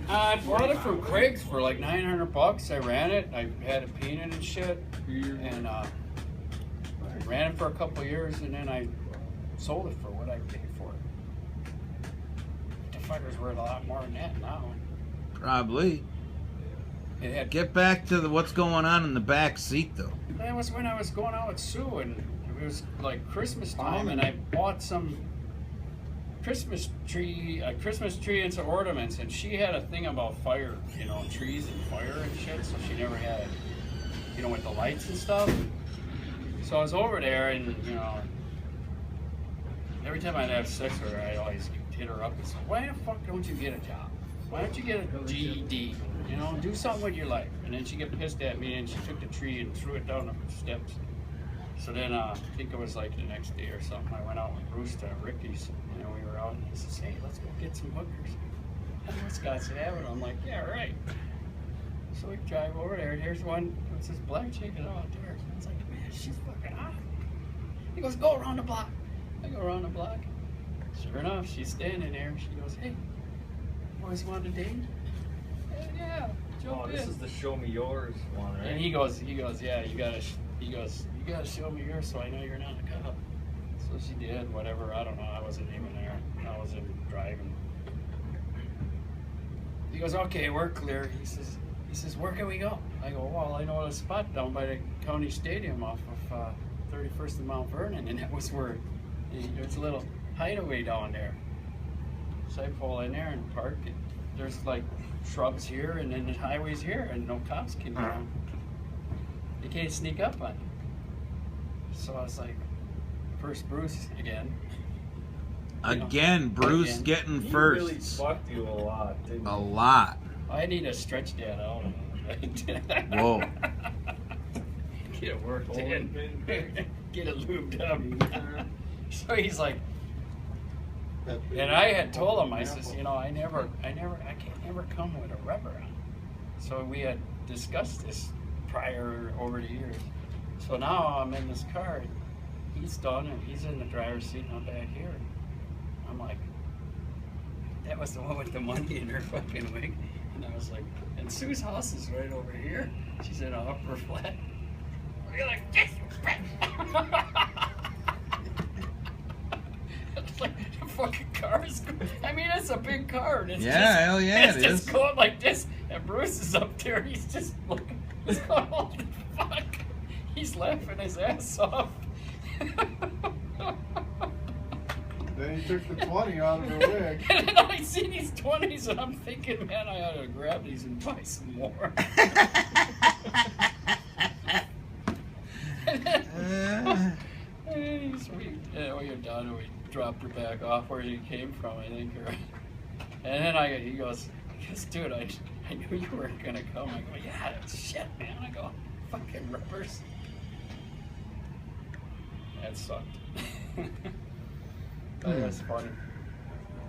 I bought it from Craig's for like $900. I ran it. I had it painted and shit, and ran it for a couple of years, and then I sold it for what I paid for it. The fucker's worth a lot more than that now. Probably. It had, Get back to what's going on in the back seat, though. that was when I was going out with Sue, and it was like Christmas time, and I bought some Christmas tree and some ornaments, and she had a thing about fire, you know, trees and fire and shit, so she never had, you know, with the lights and stuff. So I was over there, and, you know, every time I'd have sex with her, I'd always hit her up and say, why the fuck don't you get a job? Why don't you get a GED? You know, do something with your life. And then she get pissed at me, and she took the tree and threw it down the steps. So then, I think it was like the next day or something, I went out with Bruce to Ricky's, and we were out, and he says, hey, let's go get some hookers. And this guy's having, I'm like, yeah, right. So we drive over there, and here's one, it's this black chick out there. I was like, man, she's fucking hot. He goes, go around the block. I go around the block. Sure enough, she's standing there. She goes, hey, boys want to date? Yeah, jump in. This is the show me yours one, right? And he goes, yeah, you gotta show me yours so I know you're not a cop. So she did, whatever, I don't know, I wasn't even there. I was in driving. He goes, okay, we're clear. He says, where can we go? I go, well, I know a spot down by the county stadium off of 31st and Mount Vernon, and that was where there's a little hideaway down there. So I pull in there and park. There's like shrubs here, and then the highway's here, and no cops can get on. They can't sneak up on you. So I was like, first Bruce again. Again, Bruce Again. getting He first. really fucked you a lot, didn't A he? lot. I need to stretch that out. Whoa. Get it worked in. Get it lubed up. So he's like, and I had told him, I says, you know, I can't never come with a rubber on. So we had discussed this prior over the years. So now I'm in this car, and he's done, and he's in the driver's seat, and I'm back here. I'm like, that was the one with the monkey in her fucking wig. And I was like, and Sue's house is right over here. She's in an upper flat. You're like, this. It's like the fucking car is going. I mean, it's a big car. And it's Yeah, hell yeah, it's it just is. going like this. And Bruce is up there. He's just looking. He's going, holy fuck. He's laughing his ass off. Then he took the 20 out of her wig. And then I see these 20s, and I'm thinking, man, I ought to grab these and buy some more. And then we're done, and we dropped her back off where she came from, I think. And then he goes, dude, I knew you weren't going to come. I go, yeah, shit, man. I go, fucking rubbers. That sucked. That was funny.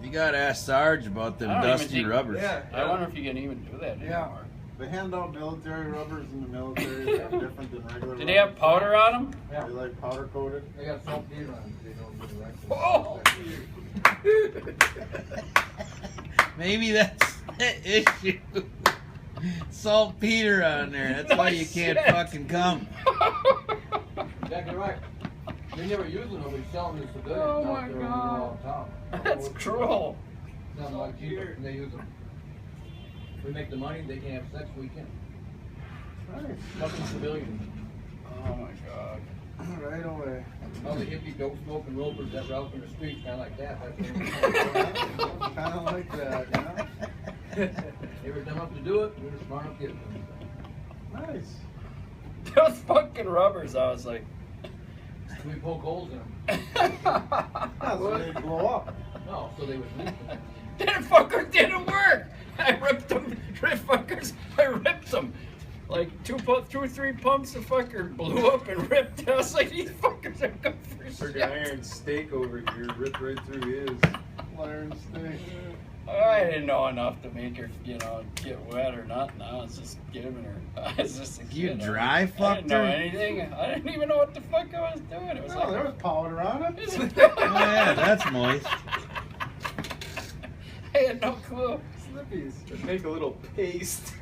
You gotta ask Sarge about them I don't even dusty think- rubbers. Yeah. I wonder if you can even do that Yeah. anymore. They hand out military rubbers in the military that are different than regular Do they have powder on them? Are they like powder coated? They got saltpeter on it. They don't do direct. Oh! Maybe that's the issue. Saltpeter on there. That's why you can't Shit. fucking come. Exactly right. They never use them. Nobody's selling them to civilians. Oh out my there God. all the time. That's cruel. Sounds like cheaper, and they use them. We make the money. They can have sex. We can. Fucking civilians. Oh my god. Right away. All the hippie dope smoking ropers that were out in the streets, kind of like that. That's what Kind of like that, you know? they were dumb enough to do it. We were smart enough to get them. Nice. Those fucking rubbers, I was like, We poke holes in them. Yeah, so they blow up. No, so they would leak them. that fucker didn't work. I ripped them. I ripped them. Like two or three pumps of fucker blew up and ripped. I was like, these fuckers are good for Took shit. an iron stake over here, ripped right through his. Iron stick. I didn't know enough to make her, you know, get wet or nothing. I was just giving her. I was just a kid. You dry I fucked didn't know her? anything. I didn't even know what the fuck I was doing. It was Oh, there like, was powder on it. Oh yeah, that's moist. I had no clue. Slippies. Just make a little paste.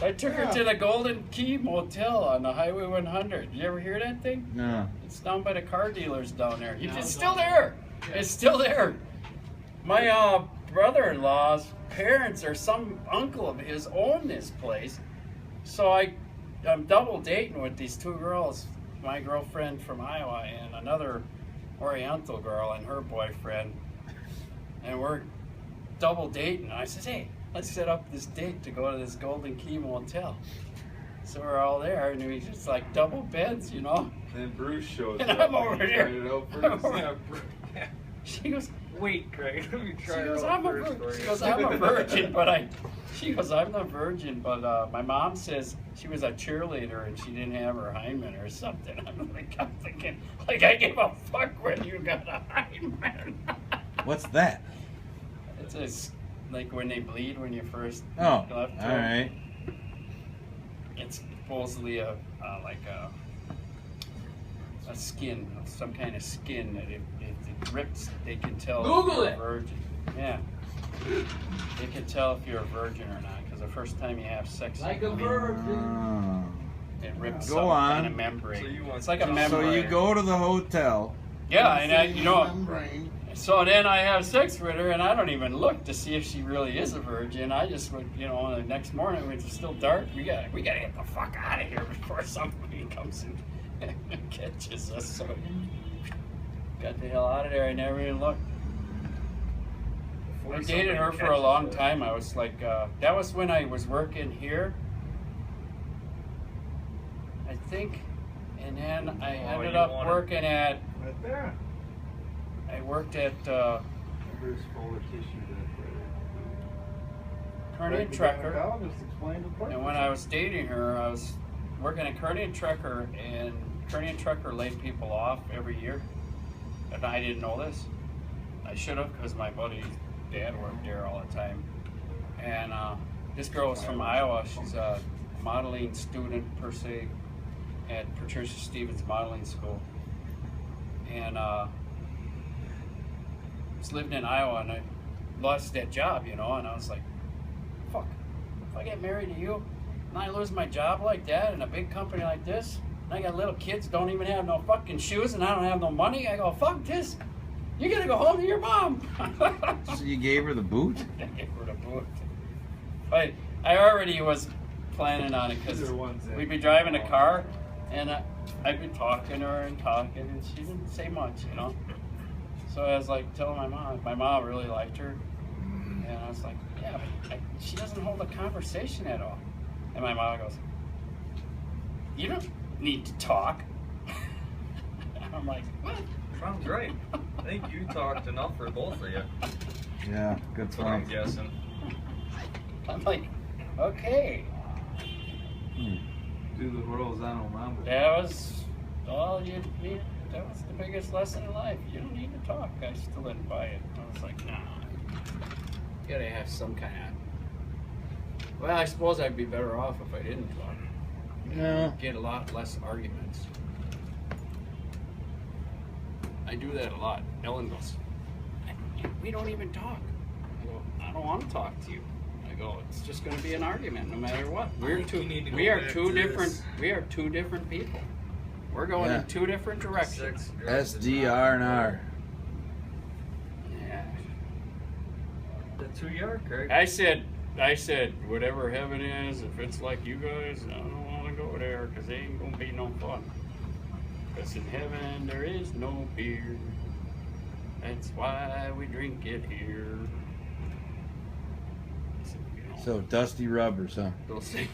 I took her to the Golden Key Motel on the Highway 100. You ever hear that thing? No. It's down by the car dealers down there. It's still there. It's still there. My brother-in-law's parents or some uncle of his own this place. So I'm double dating with these two girls, my girlfriend from Iowa and another Oriental girl and her boyfriend. And we're double dating. I said, hey, let's set up this date to go to this Golden Key Motel. So we're all there, and we just like double beds, you know. And Bruce shows And up. I'm over You here. tried it out I'm first. over- Yeah, Bruce. She goes, Wait, Craig, let me she try it goes, out I'm a first virgin. for She you. goes, I'm a virgin, but she goes, I'm the virgin, but my mom says she was a cheerleader and she didn't have her hymen or something. I'm thinking, like, I give a fuck when you got a hymen. What's that? It's just like when they bleed when you first Oh, all left. right. It's supposedly a skin, some kind of skin that if it rips, they can tell Google if you're it. a virgin. Yeah, they can tell if you're a virgin or not because the first time you have sex, Like a it virgin. rips Go some on. kind of membrane. So you want it's like a to- membrane. So you go to the hotel. Yeah, and I, Membrane. so then I have sex with her, and I don't even look to see if she really is a virgin. I just, the next morning when it's still dark, we gotta get the fuck out of here before somebody comes and catches us. So got the hell out of there. I never even looked. I dated her for a long time. I was like, that was when I was working here, I think, and then I ended you up wanted- working at. Right there. I worked at Here's full of tissue Kearney and Just Trekker. explain the point. And when I was dating her, I was working at Kearney and Trekker, and Kearney and Trekker laid people off every year. And I didn't know this. I should have, because my buddy's dad worked there all the time. And this girl was from Iowa. She's a modeling student, per se, at Patricia Stevens Modeling School. And was living in Iowa, and I lost that job, and I was like, fuck, if I get married to you and I lose my job like that in a big company like this, and I got little kids don't even have no fucking shoes and I don't have no money, I go, fuck this, you gotta go home to your mom. So you gave her the boot? I gave her the boot. But I already was planning on it because These are ones that- we'd be driving a car and I'd be talking to her and talking and she didn't say much, So I was like telling my mom really liked her. And I was like, yeah, but she doesn't hold a conversation at all. And my mom goes, you don't need to talk. And I'm like, what? Sounds right. I think you talked enough for both of you. Yeah, good That's what I'm point. guessing. I'm like, okay. Do the Verrazano Mambo. That was all you need. That was the biggest lesson in life. You don't need to talk. I still didn't buy it. I was like, nah. You gotta have some kind of. Well, I suppose I'd be better off if I didn't talk. Yeah. Get a lot less arguments. I do that a lot. Ellen goes, we don't even talk. I go, I don't want to talk to you. I go, it's just going to be an argument no matter what. We need to go We are back two to different. this. We are two different people. We're going Yeah. in two different directions. SDR and R. Yeah. That's who you are, Craig. I said, whatever heaven is, if it's like you guys, I don't want to go there because it ain't gonna be no fun. Because in heaven there is no beer. That's why we drink it here. So, So dusty rubbers, huh? they'll say.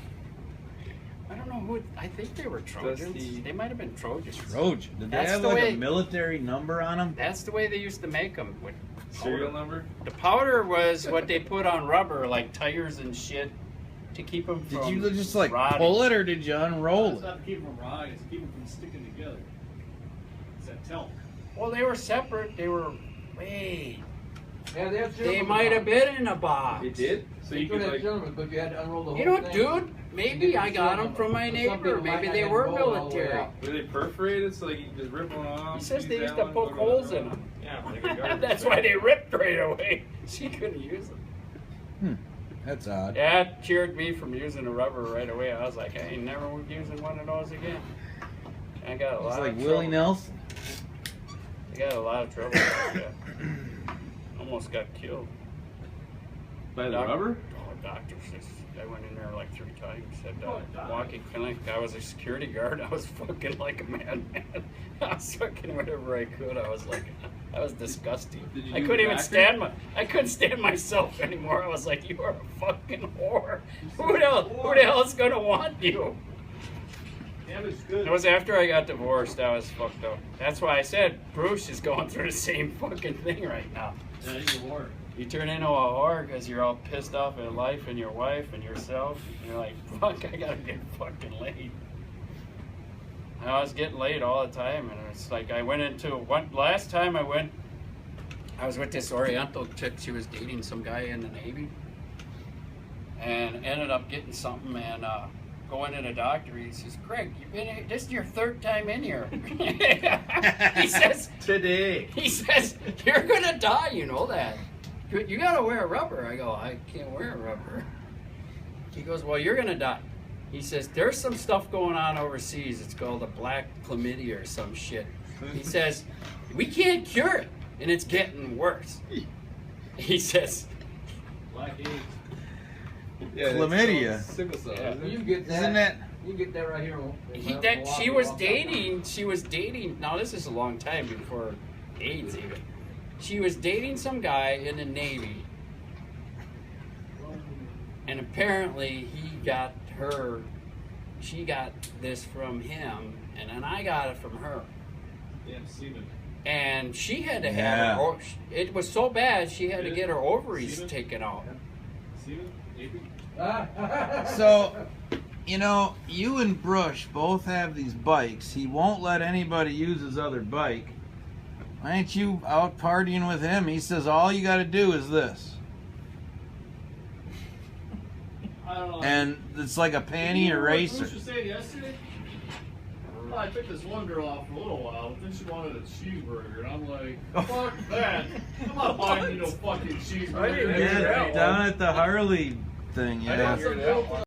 I don't know who. I think they were Trojans. Dusty. They might have been Trojans. Trojan. Did they That's have the like way- a military number on them? That's the way they used to make them. With Serial powder. number? The powder was what they put on rubber, like tires and shit, to keep them Did from you just like rotting. pull it or did you unroll It's it? not to keep them from rotting, it's to keep them from sticking together. It's that tell. Well, they were separate. They were. Wait. Yeah, they have They might have been in a box. It did? So you could like... but you had to unroll the whole You know, thing. dude. Maybe I got them from my Some neighbor. people might Maybe not they have were rolled all the way military. out. Were they perforated so like you can just rip them off? He says use they that used to one, poke go to holes the in other them. one? Yeah, like a garbage That's bag. why they ripped right away. She couldn't use them. That's odd. Yeah, it cheered me from using a rubber right away. I was like, I ain't never using one of those again. I got a It's lot like of Willie trouble. Nelson. I got a lot of trouble with that. Almost got killed. By the Doc- rubber? Oh, doctor says I went in there like 3 times. Said walking clinic. I was a security guard. I was fucking like a madman. I was fucking whatever I could. I was like, I was disgusting. Did you I do couldn't the even back end? I couldn't stand myself anymore. I was like, you are a fucking whore. Who the hell is gonna want you? Yeah, it's good. It was after I got divorced. I was fucked up. That's why I said Bruce is going through the same fucking thing right now. Yeah, he's a whore. You turn into a whore because you're all pissed off at life and your wife and yourself. You're like, fuck, I gotta get fucking laid. And I was getting laid all the time, and it's like I went into last time I was with this Oriental chick. She was dating some guy in the Navy, and ended up getting something and going to the doctor. He says, Greg, you've been here, this is your 3rd time in here. He says, Today. he says, you're gonna die, you know that. You gotta wear a rubber. I go, I can't wear a rubber. He goes, well, you're gonna die. He says, there's some stuff going on overseas. It's called a black chlamydia or some shit. He says, we can't cure it, and it's getting worse. He says, Black AIDS. Yeah, Chlamydia. that's called sickle cell. Yeah. Isn't it? You can get that. Isn't that? You can get that right here. in she Milwaukee was all the time. dating, now this is a long time before AIDS even. She was dating some guy in the Navy, and apparently she got this from him, and then I got it from her. Damn semen. And she had to Yeah. have it was so bad she had to get her ovaries Semen? taken out. Semen? Maybe? So, you know, you and Brush both have these bikes. He won't let anybody use his other bike. Why ain't you out partying with him? He says all you got to do is this. I don't know. And it's like a panty You know what eraser. Bruce was saying yesterday? Well, I took this one girl out for a little while, but then she wanted a cheeseburger, and I'm like, fuck that. I'm not buying you no fucking cheeseburger. I didn't hear Yeah, that down one. at the Harley thing, I yeah. got some milk